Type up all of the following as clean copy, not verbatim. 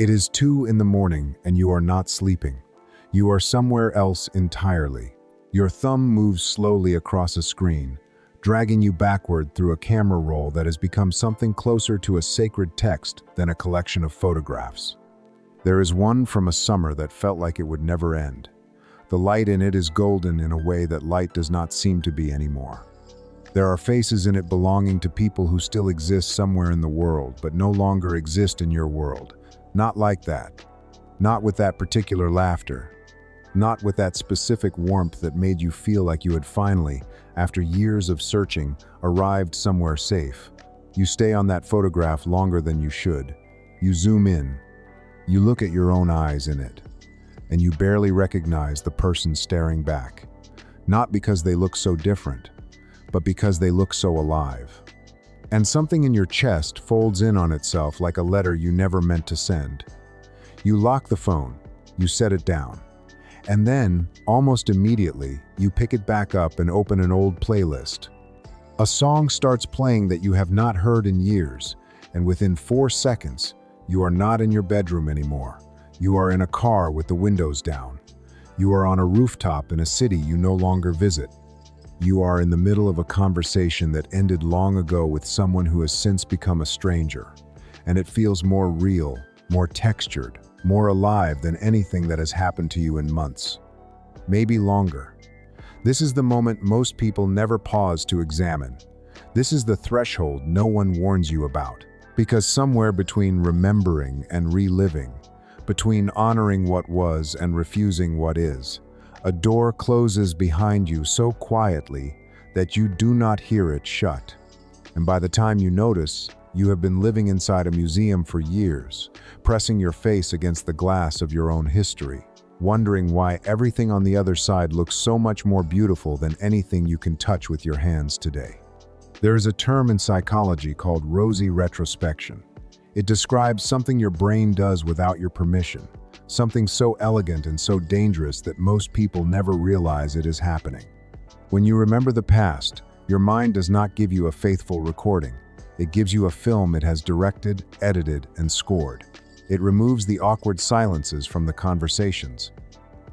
It is 2 in the morning and you are not sleeping. You are somewhere else entirely. Your thumb moves slowly across a screen, dragging you backward through a camera roll that has become something closer to a sacred text than a collection of photographs. There is one from a summer that felt like it would never end. The light in it is golden in a way that light does not seem to be anymore. There are faces in it belonging to people who still exist somewhere in the world, but no longer exist in your world. Not like that. Not with that particular laughter. Not with that specific warmth that made you feel like you had finally, after years of searching, arrived somewhere safe. You stay on that photograph longer than you should. You zoom in. You look at your own eyes in it. And you barely recognize the person staring back. Not because they look so different, but because they look so alive. And something in your chest folds in on itself like a letter you never meant to send. You lock the phone. You set it down. And then, almost immediately, you pick it back up and open an old playlist. A song starts playing that you have not heard in years, and within 4 seconds, you are not in your bedroom anymore. You are in a car with the windows down. You are on a rooftop in a city you no longer visit. You are in the middle of a conversation that ended long ago with someone who has since become a stranger, and it feels more real, more textured, more alive than anything that has happened to you in months, maybe longer. This is the moment most people never pause to examine. This is the threshold no one warns you about, because somewhere between remembering and reliving, between honoring what was and refusing what is, a door closes behind you so quietly that you do not hear it shut. And by the time you notice, you have been living inside a museum for years, pressing your face against the glass of your own history, wondering why everything on the other side looks so much more beautiful than anything you can touch with your hands today. There is a term in psychology called rosy retrospection. It describes something your brain does without your permission, something so elegant and so dangerous that most people never realize it is happening. When you remember the past, your mind does not give you a faithful recording. It gives you a film it has directed, edited, and scored. It removes the awkward silences from the conversations.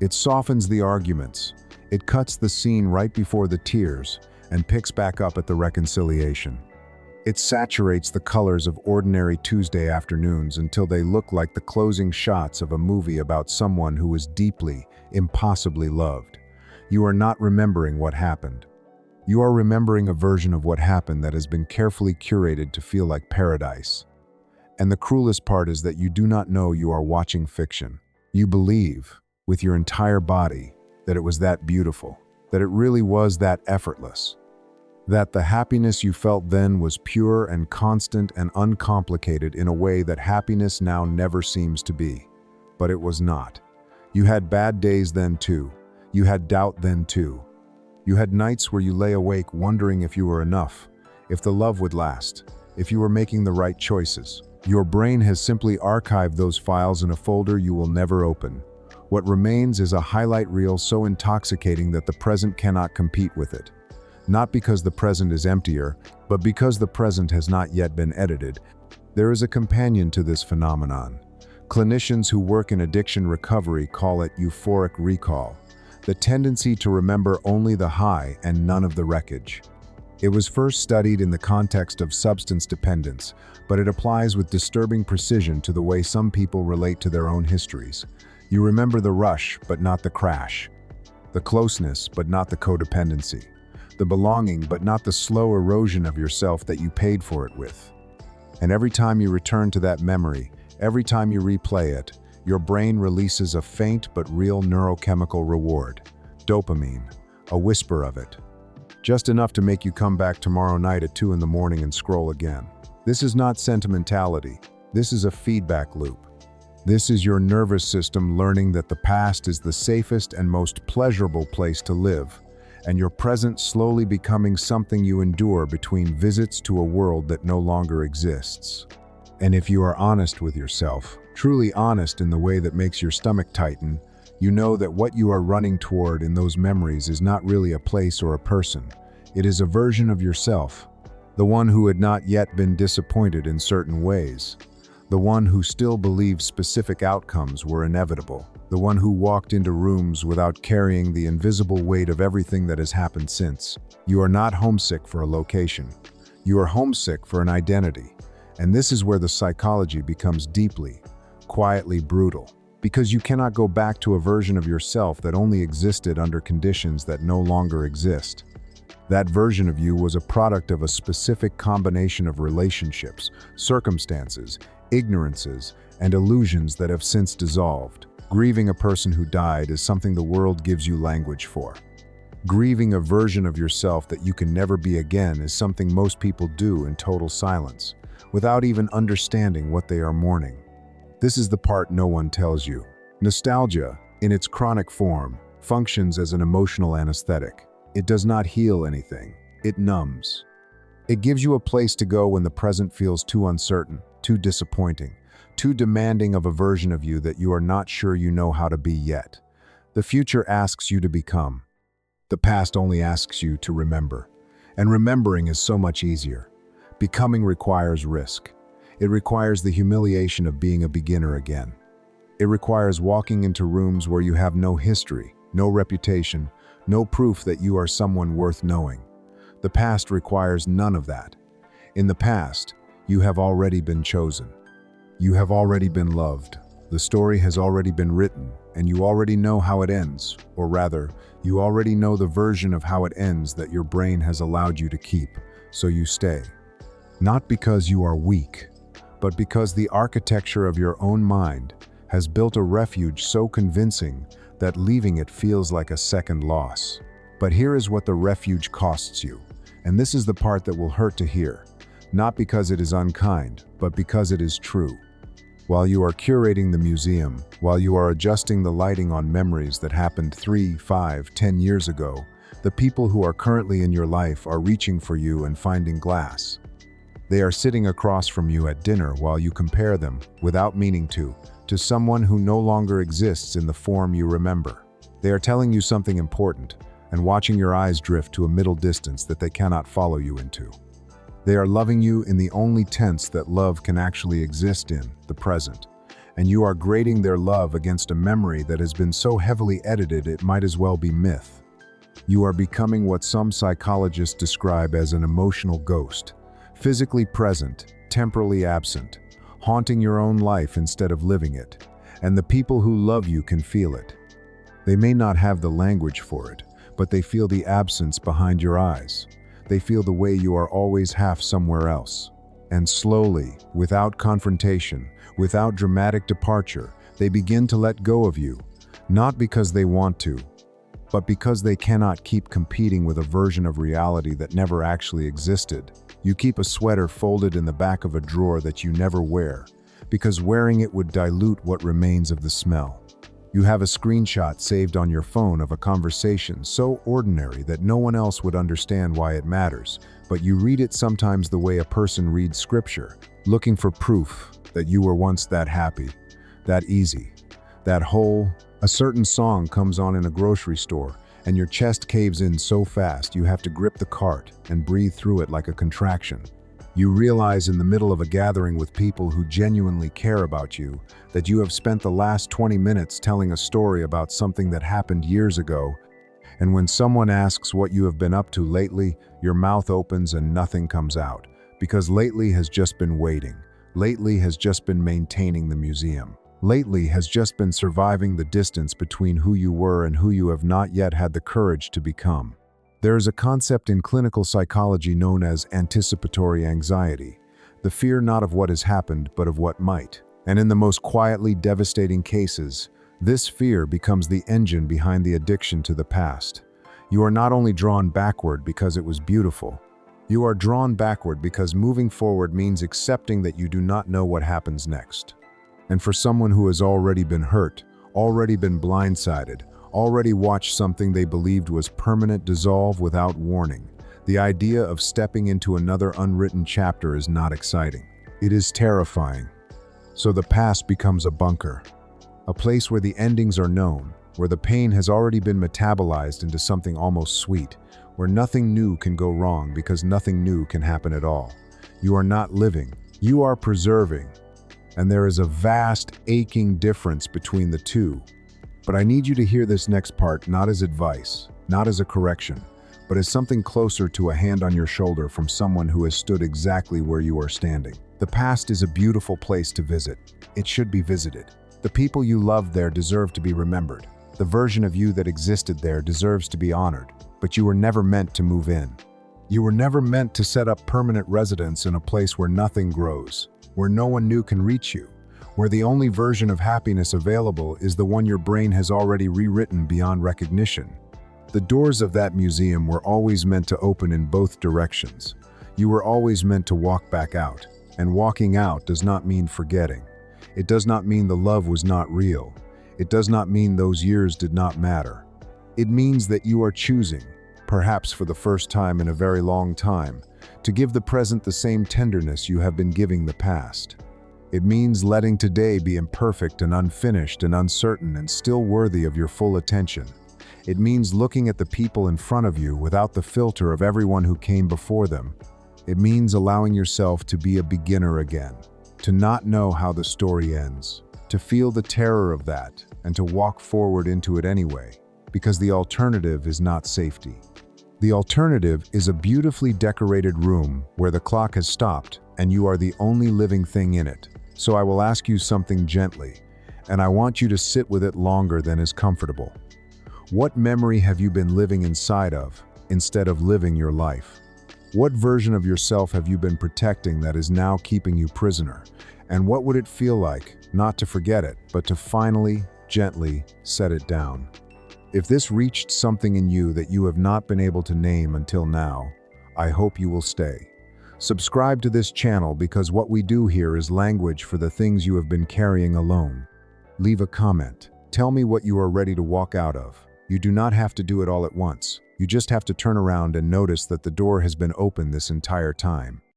It softens the arguments. It cuts the scene right before the tears and picks back up at the reconciliation. It saturates the colors of ordinary Tuesday afternoons until they look like the closing shots of a movie about someone who was deeply, impossibly loved. You are not remembering what happened. You are remembering a version of what happened that has been carefully curated to feel like paradise. And the cruelest part is that you do not know you are watching fiction. You believe, with your entire body, that it was that beautiful, that it really was that effortless, that the happiness you felt then was pure and constant and uncomplicated in a way that happiness now never seems to be. But it was not. You had bad days then too. You had doubt then too. You had nights where you lay awake wondering if you were enough, if the love would last, if you were making the right choices. Your brain has simply archived those files in a folder you will never open. What remains is a highlight reel so intoxicating that the present cannot compete with it. Not because the present is emptier, but because the present has not yet been edited. There is a companion to this phenomenon. Clinicians who work in addiction recovery call it euphoric recall, the tendency to remember only the high and none of the wreckage. It was first studied in the context of substance dependence, but it applies with disturbing precision to the way some people relate to their own histories. You remember the rush, but not the crash. The closeness, but not the codependency. The belonging, but not the slow erosion of yourself that you paid for it with. And every time you return to that memory, every time you replay it, your brain releases a faint but real neurochemical reward, dopamine, a whisper of it. Just enough to make you come back tomorrow night at 2 in the morning and scroll again. This is not sentimentality. This is a feedback loop. This is your nervous system learning that the past is the safest and most pleasurable place to live, and your present slowly becoming something you endure between visits to a world that no longer exists. And if you are honest with yourself, truly honest in the way that makes your stomach tighten, you know that what you are running toward in those memories is not really a place or a person. It is a version of yourself, the one who had not yet been disappointed in certain ways. The one who still believes specific outcomes were inevitable. The one who walked into rooms without carrying the invisible weight of everything that has happened since. You are not homesick for a location. You are homesick for an identity. And this is where the psychology becomes deeply, quietly brutal. Because you cannot go back to a version of yourself that only existed under conditions that no longer exist. That version of you was a product of a specific combination of relationships, circumstances, ignorances, and illusions that have since dissolved. Grieving a person who died is something the world gives you language for. Grieving a version of yourself that you can never be again is something most people do in total silence, without even understanding what they are mourning. This is the part no one tells you. Nostalgia, in its chronic form, functions as an emotional anesthetic. It does not heal anything. It numbs. It gives you a place to go when the present feels too uncertain, too disappointing, too demanding of a version of you that you are not sure you know how to be yet. The future asks you to become. The past only asks you to remember. And remembering is so much easier. Becoming requires risk. It requires the humiliation of being a beginner again. It requires walking into rooms where you have no history, no reputation, no proof that you are someone worth knowing. The past requires none of that. In the past, you have already been chosen. You have already been loved. The story has already been written, and you already know how it ends, or rather, you already know the version of how it ends that your brain has allowed you to keep, so you stay. Not because you are weak, but because the architecture of your own mind has built a refuge so convincing that leaving it feels like a second loss. But here is what the refuge costs you, and this is the part that will hurt to hear, not because it is unkind, but because it is true. While you are curating the museum, while you are adjusting the lighting on memories that happened 3, 5, 10 years ago, the people who are currently in your life are reaching for you and finding glass. They are sitting across from you at dinner while you compare them, without meaning to someone who no longer exists in the form you remember. They are telling you something important, and watching your eyes drift to a middle distance that they cannot follow you into. They are loving you in the only tense that love can actually exist in, the present. And you are grading their love against a memory that has been so heavily edited it might as well be myth. You are becoming what some psychologists describe as an emotional ghost, physically present, temporally absent, haunting your own life instead of living it. And the people who love you can feel it. They may not have the language for it, but they feel the absence behind your eyes. They feel the way you are always half somewhere else. And slowly, without confrontation, without dramatic departure, they begin to let go of you, not because they want to, but because they cannot keep competing with a version of reality that never actually existed. You keep a sweater folded in the back of a drawer that you never wear, because wearing it would dilute what remains of the smell. You have a screenshot saved on your phone of a conversation so ordinary that no one else would understand why it matters, but you read it sometimes the way a person reads scripture, looking for proof that you were once that happy, that easy, that whole. A certain song comes on in a grocery store, and your chest caves in so fast you have to grip the cart and breathe through it like a contraction. You realize in the middle of a gathering with people who genuinely care about you that you have spent the last 20 minutes telling a story about something that happened years ago, and when someone asks what you have been up to lately, your mouth opens and nothing comes out, because lately has just been waiting. Lately has just been maintaining the museum. Lately has just been surviving the distance between who you were and who you have not yet had the courage to become. There is a concept in clinical psychology known as anticipatory anxiety, the fear not of what has happened but of what might. And in the most quietly devastating cases, this fear becomes the engine behind the addiction to the past. You are not only drawn backward because it was beautiful, you are drawn backward because moving forward means accepting that you do not know what happens next. And for someone who has already been hurt, already been blindsided, already watched something they believed was permanent dissolve without warning, the idea of stepping into another unwritten chapter is not exciting. It is terrifying. So the past becomes a bunker, a place where the endings are known, where the pain has already been metabolized into something almost sweet, where nothing new can go wrong because nothing new can happen at all. You are not living, you are preserving. And there is a vast, aching difference between the two. But I need you to hear this next part not as advice, not as a correction, but as something closer to a hand on your shoulder from someone who has stood exactly where you are standing. The past is a beautiful place to visit. It should be visited. The people you loved there deserve to be remembered. The version of you that existed there deserves to be honored. But you were never meant to move in. You were never meant to set up permanent residence in a place where nothing grows, where no one new can reach you, where the only version of happiness available is the one your brain has already rewritten beyond recognition. The doors of that museum were always meant to open in both directions. You were always meant to walk back out, and walking out does not mean forgetting. It does not mean the love was not real. It does not mean those years did not matter. It means that you are choosing, perhaps for the first time in a very long time, to give the present the same tenderness you have been giving the past. It means letting today be imperfect and unfinished and uncertain and still worthy of your full attention. It means looking at the people in front of you without the filter of everyone who came before them. It means allowing yourself to be a beginner again, to not know how the story ends, to feel the terror of that, and to walk forward into it anyway, because the alternative is not safety. The alternative is a beautifully decorated room where the clock has stopped and you are the only living thing in it. So I will ask you something gently, and I want you to sit with it longer than is comfortable. What memory have you been living inside of, instead of living your life? What version of yourself have you been protecting that is now keeping you prisoner? And what would it feel like, not to forget it, but to finally, gently set it down? If this reached something in you that you have not been able to name until now, I hope you will stay. Subscribe to this channel because what we do here is language for the things you have been carrying alone. Leave a comment. Tell me what you are ready to walk out of. You do not have to do it all at once. You just have to turn around and notice that the door has been open this entire time.